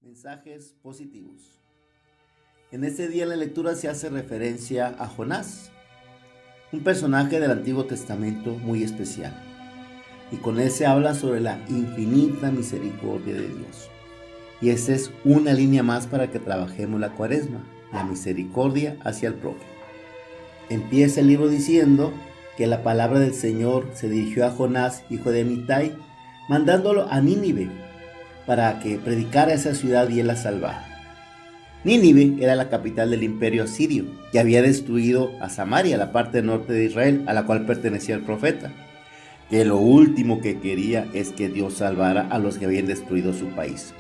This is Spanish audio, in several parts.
Mensajes positivos. En este día en la lectura se hace referencia a Jonás, un personaje del Antiguo Testamento muy especial. Y con él se habla sobre la infinita misericordia de Dios. Y esa es una línea más para que trabajemos la Cuaresma, la misericordia hacia el prójimo. Empieza el libro diciendo que la palabra del Señor se dirigió a Jonás, hijo de Amitai, mandándolo a Nínive, para que predicara esa ciudad y él la salvara. Nínive era la capital del imperio asirio, que había destruido a Samaria, la parte norte de Israel, a la cual pertenecía el profeta, que lo último que quería es que Dios salvara a los que habían destruido su país.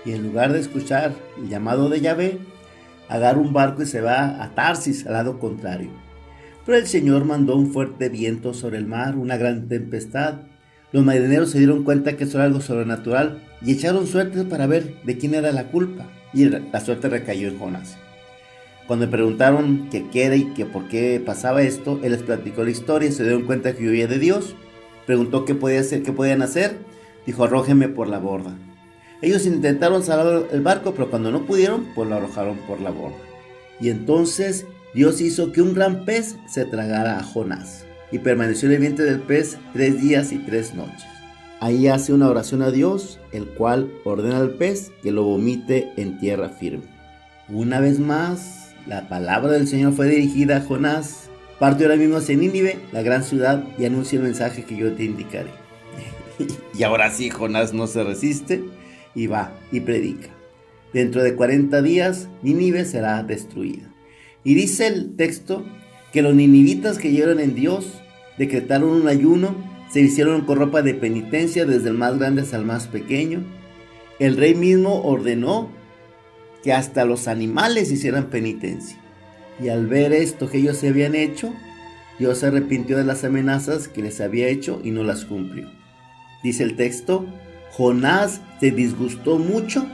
Y en lugar de escuchar el llamado de Yahvé, agarra un barco y se va a Tarsis, al lado contrario. Pero el Señor mandó un fuerte viento sobre el mar, una gran tempestad. Los marineros se dieron cuenta que eso era algo sobrenatural y echaron suertes para ver de quién era la culpa. Y la suerte recayó en Jonás. Cuando le preguntaron qué era y que por qué pasaba esto, él les platicó la historia y se dieron cuenta que huía de Dios. Preguntó qué podían hacer. Dijo: arrójenme por la borda. Ellos intentaron salvar el barco, pero cuando no pudieron, pues lo arrojaron por la borda. Y entonces Dios hizo que un gran pez se tragara a Jonás. Y permaneció en el vientre del pez 3 días y 3 noches. Ahí hace una oración a Dios, el cual ordena al pez que lo vomite en tierra firme. Una vez más, la palabra del Señor fue dirigida a Jonás. Parte ahora mismo hacia Nínive, la gran ciudad, y anuncia el mensaje que yo te indicaré. Y ahora sí, Jonás no se resiste y va y predica. Dentro de 40 días, Nínive será destruida. Y dice el texto que los ninivitas que creyeron en Dios decretaron un ayuno, se hicieron con ropa de penitencia desde el más grande hasta el más pequeño. El rey mismo ordenó que hasta los animales hicieran penitencia. Y al ver esto que ellos se habían hecho, Dios se arrepintió de las amenazas que les había hecho y no las cumplió. Dice el texto: Jonás se disgustó mucho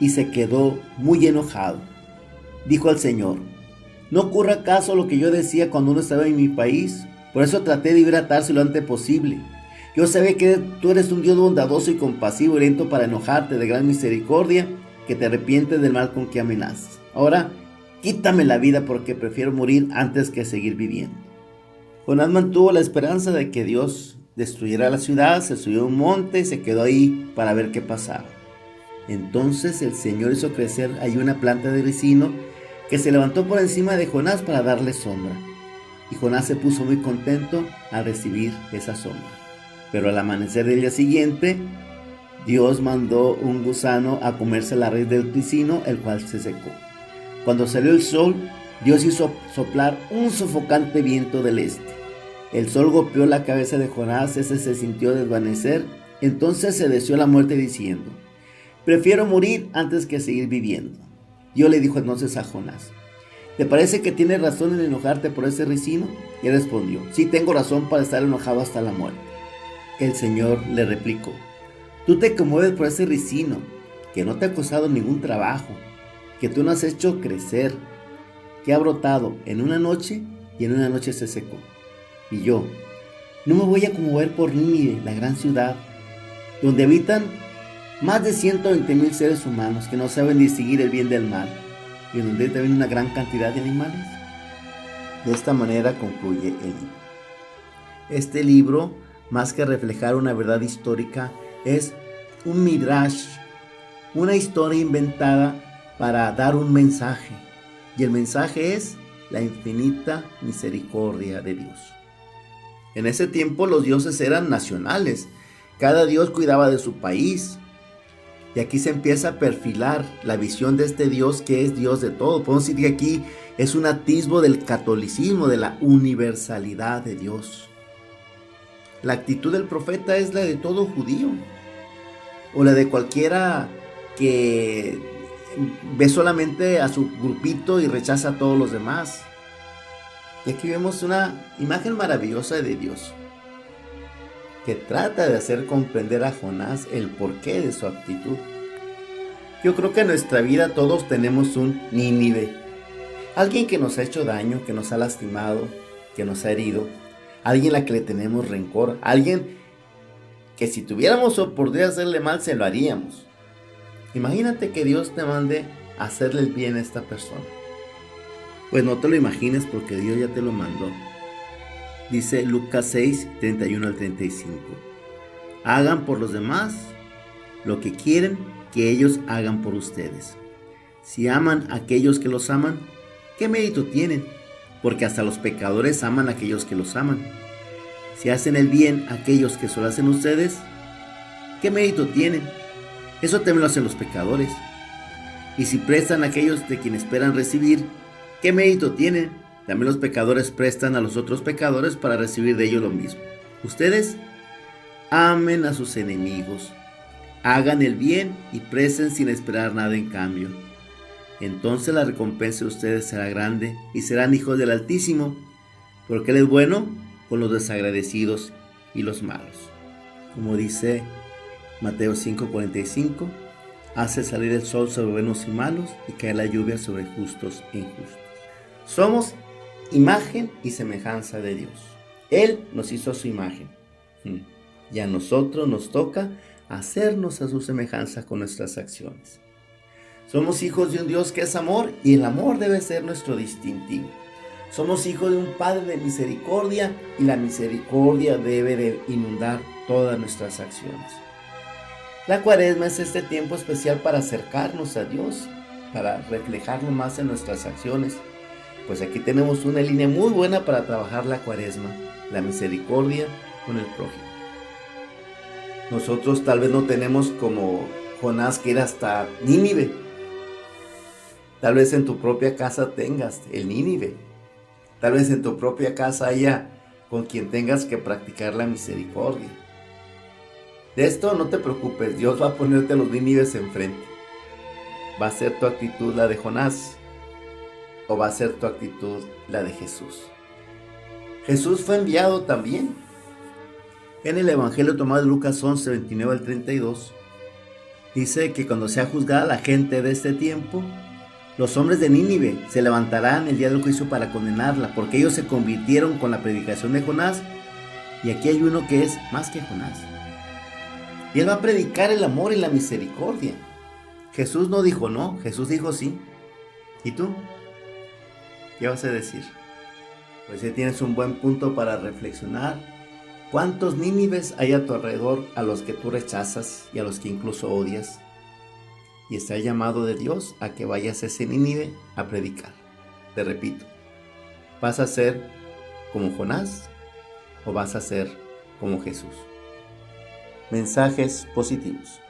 y se quedó muy enojado. Dijo al Señor: ¿no ocurre acaso lo que yo decía cuando no estaba en mi país? Por eso traté de ir a Tarsis lo antes posible. Yo sabía que tú eres un Dios bondadoso y compasivo y lento para enojarte, de gran misericordia, que te arrepientes del mal con que amenazas. Ahora, quítame la vida porque prefiero morir antes que seguir viviendo. Jonás mantuvo la esperanza de que Dios destruyera la ciudad, se subió a un monte y se quedó ahí para ver qué pasaba. Entonces el Señor hizo crecer ahí una planta de ricino que se levantó por encima de Jonás para darle sombra. Y Jonás se puso muy contento al recibir esa sombra. Pero al amanecer del día siguiente, Dios mandó un gusano a comerse la raíz del ricino, el cual se secó. Cuando salió el sol, Dios hizo soplar un sofocante viento del este. El sol golpeó la cabeza de Jonás, ese se sintió desvanecer. Entonces se deseó la muerte diciendo: prefiero morir antes que seguir viviendo. Dios le dijo entonces a Jonás: ¿te parece que tienes razón en enojarte por ese ricino? Y él respondió: sí, tengo razón para estar enojado hasta la muerte. El Señor le replicó: tú te conmueves por ese ricino, que no te ha costado ningún trabajo, que tú no has hecho crecer, que ha brotado en una noche y en una noche se secó. Y yo, no me voy a conmover por Nínive, la gran ciudad, donde habitan más de 120,000 seres humanos que no saben distinguir el bien del mal, y donde hay también una gran cantidad de animales. De esta manera concluye el libro. Este libro, más que reflejar una verdad histórica, es un midrash, una historia inventada para dar un mensaje. Y el mensaje es la infinita misericordia de Dios. En ese tiempo los dioses eran nacionales. Cada dios cuidaba de su país. Y aquí se empieza a perfilar la visión de este Dios que es Dios de todo. Podemos decir que aquí es un atisbo del catolicismo, de la universalidad de Dios. La actitud del profeta es la de todo judío, o la de cualquiera que ve solamente a su grupito y rechaza a todos los demás. Y aquí vemos una imagen maravillosa de Dios, que trata de hacer comprender a Jonás el porqué de su actitud. Yo creo que en nuestra vida todos tenemos un Nínive, alguien que nos ha hecho daño, que nos ha lastimado, que nos ha herido, alguien a la que le tenemos rencor, alguien que si tuviéramos oportunidad de hacerle mal se lo haríamos. Imagínate que Dios te mande a hacerle el bien a esta persona. Pues no te lo imagines porque Dios ya te lo mandó. Dice Lucas 6, 31 al 35. Hagan por los demás lo que quieren que ellos hagan por ustedes. Si aman a aquellos que los aman, ¿qué mérito tienen? Porque hasta los pecadores aman a aquellos que los aman. Si hacen el bien a aquellos que solo hacen ustedes, ¿qué mérito tienen? Eso también lo hacen los pecadores. Y si prestan a aquellos de quienes esperan recibir, ¿qué mérito tienen? También los pecadores prestan a los otros pecadores para recibir de ellos lo mismo. Ustedes amen a sus enemigos, hagan el bien y presten sin esperar nada en cambio. Entonces la recompensa de ustedes será grande y serán hijos del Altísimo, porque Él es bueno con los desagradecidos y los malos. Como dice Mateo 5:45, hace salir el sol sobre buenos y malos y cae la lluvia sobre justos e injustos. Somos imagen y semejanza de Dios. Él nos hizo a su imagen. Y a nosotros nos toca hacernos a su semejanza con nuestras acciones. Somos hijos de un Dios que es amor y el amor debe ser nuestro distintivo. Somos hijos de un Padre de misericordia y la misericordia debe de inundar todas nuestras acciones. La Cuaresma es este tiempo especial para acercarnos a Dios, para reflejarlo más en nuestras acciones. Pues aquí tenemos una línea muy buena para trabajar la Cuaresma, la misericordia con el prójimo. Nosotros tal vez no tenemos como Jonás que ir hasta Nínive. Tal vez en tu propia casa tengas el Nínive. Tal vez en tu propia casa haya con quien tengas que practicar la misericordia. De esto no te preocupes, Dios va a ponerte los Nínives enfrente. ¿Va a ser tu actitud la de Jonás o va a ser tu actitud la de Jesús? Jesús fue enviado también. En el Evangelio tomado de Lucas 11, 29 al 32, dice que cuando sea juzgada la gente de este tiempo, los hombres de Nínive se levantarán el día del juicio para condenarla, porque ellos se convirtieron con la predicación de Jonás, y aquí hay uno que es más que Jonás. Y él va a predicar el amor y la misericordia. Jesús no dijo no, Jesús dijo sí. ¿Y tú? ¿Qué vas a decir? Pues ya tienes un buen punto para reflexionar. ¿Cuántos Nínives hay a tu alrededor a los que tú rechazas y a los que incluso odias? Y está el llamado de Dios a que vayas a ese Nínive a predicar. Te repito, ¿vas a ser como Jonás o vas a ser como Jesús? Mensajes positivos.